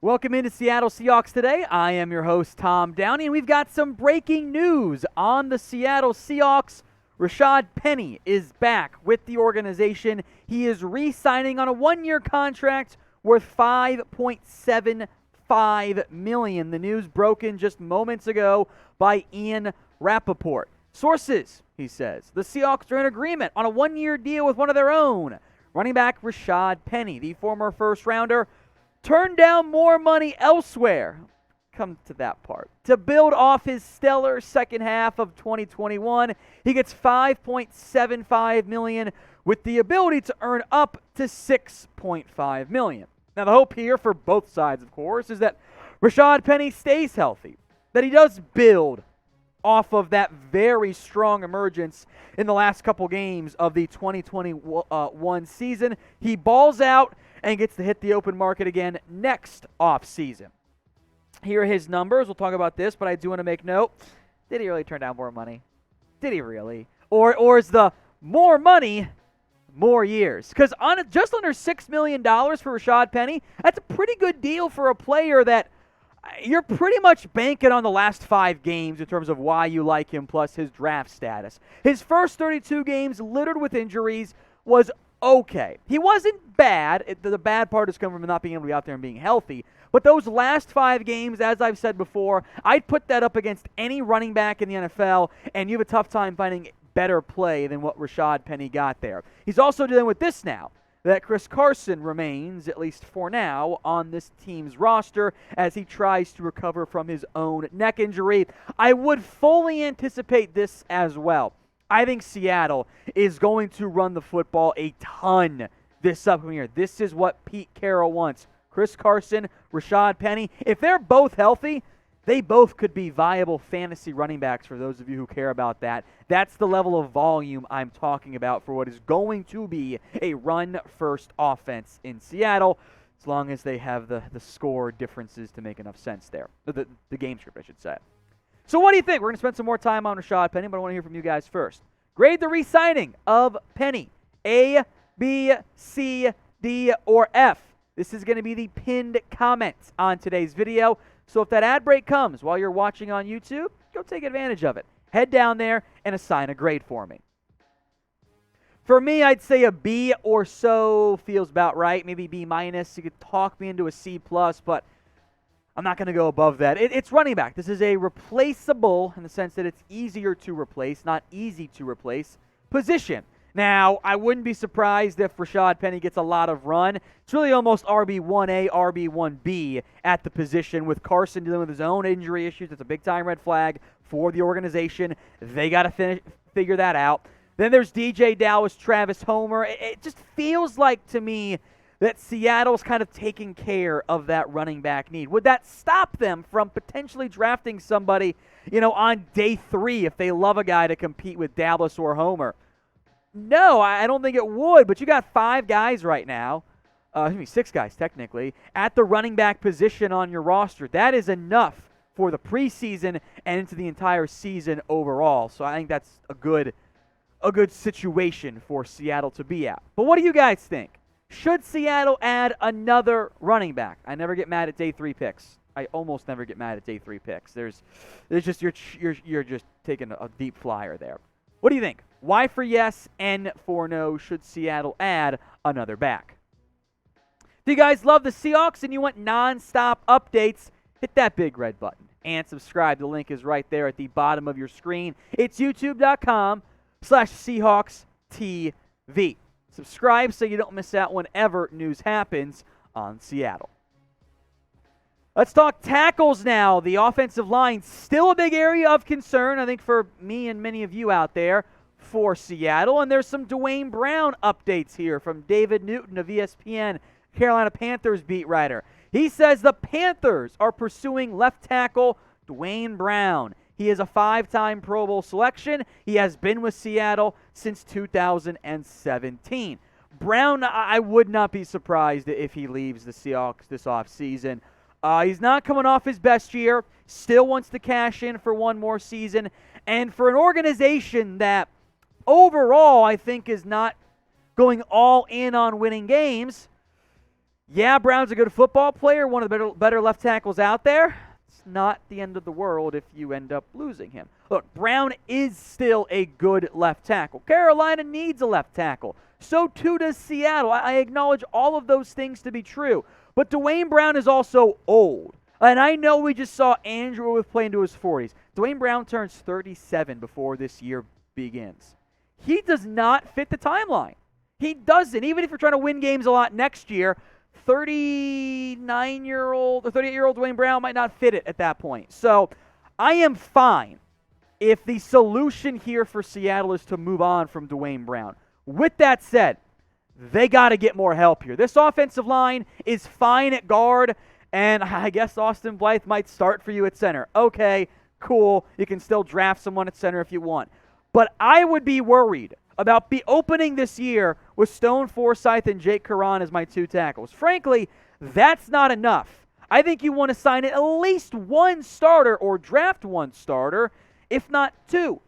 Welcome into Seattle Seahawks Today. I am your host, Tom Downey, and we've got some breaking news on the Seattle Seahawks. Rashaad Penny is back with the organization. He is re-signing on a one-year contract worth $5.75 million. The news broken just moments ago by Ian Rappaport. Sources, he says, the Seahawks are in agreement on a one-year deal with one of their own. Running back Rashaad Penny, the former first-rounder, turned down more money elsewhere. Come to that part. To build off his stellar second half of 2021, he gets $5.75 million with the ability to earn up to $6.5 million. Now, the hope here for both sides, of course, is that Rashaad Penny stays healthy, that he does build off of that very strong emergence in the last couple games of the 2021 season. He balls out and gets to hit the open market again next offseason. Here are his numbers. We'll talk about this, but I do want to make note. Did he really turn down more money? Did he really? Or is the more money, more years? Because on just under $6 million for Rashaad Penny, that's a pretty good deal for a player that you're pretty much banking on the last 5 games in terms of why you like him, plus his draft status. His first 32 games, littered with injuries, was okay. He wasn't bad. The bad part is coming from not being able to be out there and being healthy. But those last 5 games, as I've said before, I'd put that up against any running back in the NFL, and you have a tough time finding better play than what Rashaad Penny got there. He's also dealing with this now, that Chris Carson remains, at least for now, on this team's roster as he tries to recover from his own neck injury. I would fully anticipate this as well. I think Seattle is going to run the football a ton this upcoming year. This is what Pete Carroll wants. Chris Carson, Rashaad Penny, if they're both healthy, they both could be viable fantasy running backs for those of you who care about that. That's the level of volume I'm talking about for what is going to be a run-first offense in Seattle, as long as they have the score differences to make enough sense there. The game script, I should say. So what do you think? We're going to spend some more time on Rashaad Penny, but I want to hear from you guys first. Grade the re-signing of Penny. A, B, C, D, or F. This is going to be the pinned comment on today's video. So if that ad break comes while you're watching on YouTube, go take advantage of it. Head down there and assign a grade for me. For me, I'd say a B or so feels about right. Maybe B minus. You could talk me into a C plus, but I'm not going to go above that. It's running back. This is a replaceable, in the sense that it's easier to replace, not easy to replace, position. Now, I wouldn't be surprised if Rashaad Penny gets a lot of run. It's really almost RB1A, RB1B at the position, with Carson dealing with his own injury issues. It's a big-time red flag for the organization. They got to figure that out. Then there's DJ Dallas, Travis Homer. It just feels like to me that Seattle's kind of taking care of that running back need. Would that stop them from potentially drafting somebody, on day 3 if they love a guy to compete with Dallas or Homer? No, I don't think it would, but you got 5 guys right now, 6 guys technically, at the running back position on your roster. That is enough for the preseason and into the entire season overall. So I think that's a good situation for Seattle to be at. But what do you guys think? Should Seattle add another running back? I never get mad at day 3 picks. I almost never get mad at day 3 picks. There's just you're just taking a deep flyer there. What do you think? Y for yes, N for no. Should Seattle add another back? If you guys love the Seahawks and you want non-stop updates, hit that big red button and subscribe. The link is right there at the bottom of your screen. It's youtube.com/SeahawksTV. Subscribe so you don't miss out whenever news happens on Seattle. Let's talk tackles now. The offensive line, still a big area of concern, I think, for me and many of you out there for Seattle. And there's some Dwayne Brown updates here from David Newton of ESPN, Carolina Panthers beat writer. He says the Panthers are pursuing left tackle Dwayne Brown. He is a 5-time Pro Bowl selection. He has been with Seattle since 2017. Brown, I would not be surprised if he leaves the Seahawks this offseason. He's not coming off his best year, still wants to cash in for one more season, and for an organization that overall I think is not going all in on winning games, Yeah, Brown's a good football player, one of the better left tackles out there. It's not the end of the world if you end up losing him. Look, Brown is still a good left tackle. Carolina needs a left tackle. So too does Seattle. I acknowledge all of those things to be true. But Dwayne Brown is also old. And I know we just saw Andrew Wyeth play into his 40s. Dwayne Brown turns 37 before this year begins. He does not fit the timeline. He doesn't. Even if you're trying to win games a lot next year, 39-year-old or 38-year-old Dwayne Brown might not fit it at that point. So I am fine if the solution here for Seattle is to move on from Dwayne Brown. With that said, they got to get more help here. This offensive line is fine at guard, and I guess Austin Blythe might start for you at center. Okay, cool. You can still draft someone at center if you want. But I would be worried about opening this year with Stone Forsythe and Jake Curran as my two tackles. Frankly, that's not enough. I think you want to sign at least one starter or draft one starter, if not two.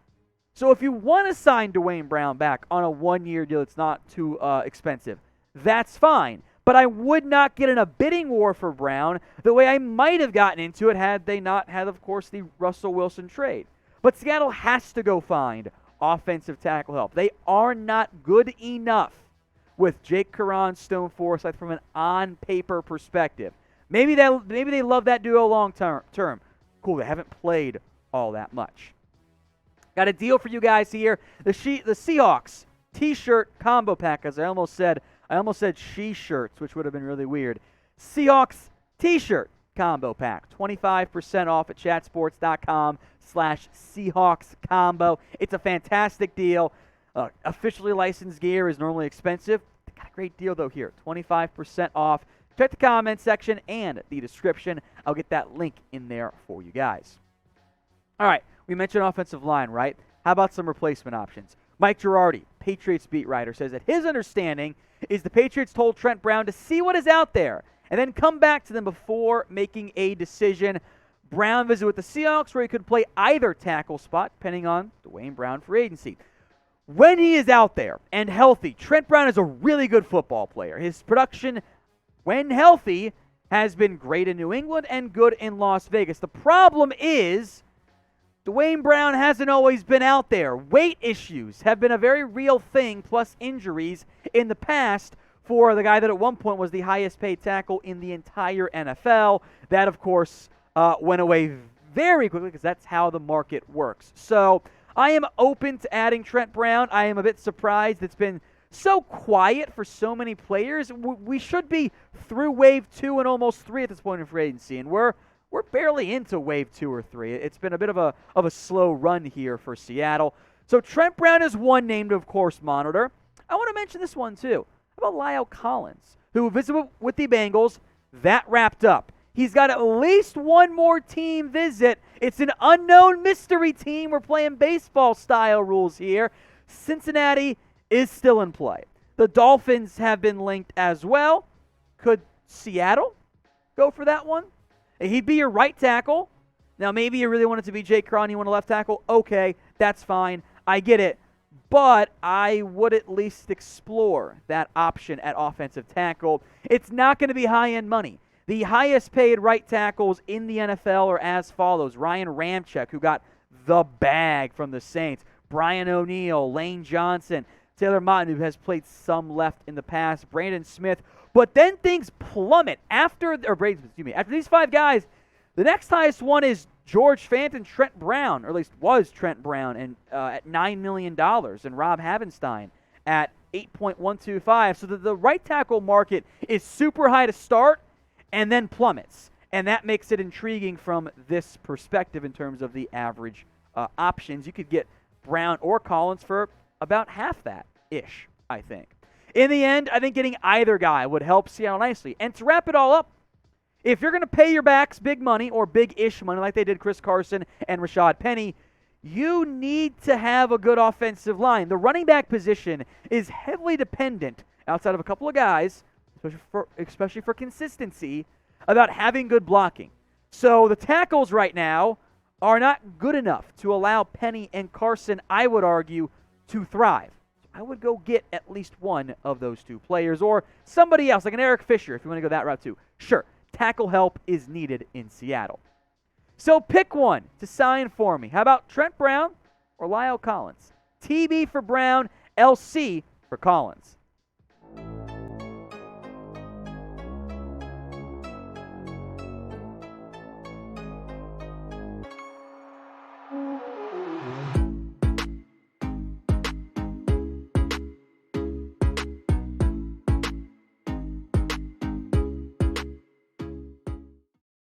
So if you want to sign Dwayne Brown back on a one-year deal that's not too expensive, that's fine. But I would not get in a bidding war for Brown the way I might have gotten into it had they not had, of course, the Russell Wilson trade. But Seattle has to go find offensive tackle help. They are not good enough with Jake Curran, Stone Forsythe from an on-paper perspective. Maybe they love that duo long term. Cool, they haven't played all that much. Got a deal for you guys here. The Seahawks T-shirt combo pack, as I almost said she-shirts, which would have been really weird. Seahawks T-shirt combo pack, 25% off at chatsports.com/Seahawks combo. It's a fantastic deal. Officially licensed gear is normally expensive. They got a great deal, though, here. 25% off. Check the comment section and the description. I'll get that link in there for you guys. All right, we mentioned offensive line, right? How about some replacement options? Mike Girardi, Patriots beat writer, says that his understanding is the Patriots told Trent Brown to see what is out there and then come back to them before making a decision. Brown visited with the Seahawks where he could play either tackle spot, depending on Dwayne Brown free agency. When he is out there and healthy, Trent Brown is a really good football player. His production, when healthy, has been great in New England and good in Las Vegas. The problem is Dwayne Brown hasn't always been out there. Weight issues have been a very real thing, plus injuries in the past for the guy that at one point was the highest paid tackle in the entire NFL. That, of course, went away very quickly because that's how the market works. So I am open to adding Trent Brown. I am a bit surprised it's been so quiet for so many players. We should be through wave 2 and almost 3 at this point in free agency, and we're barely into wave 2 or 3. It's been a bit of a slow run here for Seattle. So Trent Brown is one name to, of course, monitor. I want to mention this one, too. How about Lyle Collins, who visited with the Bengals? That wrapped up. He's got at least one more team visit. It's an unknown mystery team. We're playing baseball-style rules here. Cincinnati is still in play. The Dolphins have been linked as well. Could Seattle go for that one? He'd be your right tackle. Now, maybe you really want it to be Jake Curran, you want a left tackle. Okay, that's fine. I get it. But I would at least explore that option at offensive tackle. It's not going to be high-end money. The highest paid right tackles in the NFL are as follows. Ryan Ramczyk, who got the bag from the Saints. Brian O'Neill, Lane Johnson, Taylor Moton, who has played some left in the past. Brandon Smith. But then things plummet after these 5 guys. The next highest one is George Fant and Trent Brown, or at least was Trent Brown, and at $9 million, and Rob Havenstein at $8.125. So the right tackle market is super high to start and then plummets. And that makes it intriguing from this perspective in terms of the average options. You could get Brown or Collins for about half that-ish, I think. In the end, I think getting either guy would help Seattle nicely. And to wrap it all up, if you're going to pay your backs big money or big-ish money like they did Chris Carson and Rashad Penny, you need to have a good offensive line. The running back position is heavily dependent, outside of a couple of guys, especially for consistency, about having good blocking. So the tackles right now are not good enough to allow Penny and Carson, I would argue, to thrive. I would go get at least one of those two players, or somebody else, like an Eric Fisher, if you want to go that route too. Sure, tackle help is needed in Seattle. So pick one to sign for me. How about Trent Brown or Lyle Collins? TB for Brown, LC for Collins.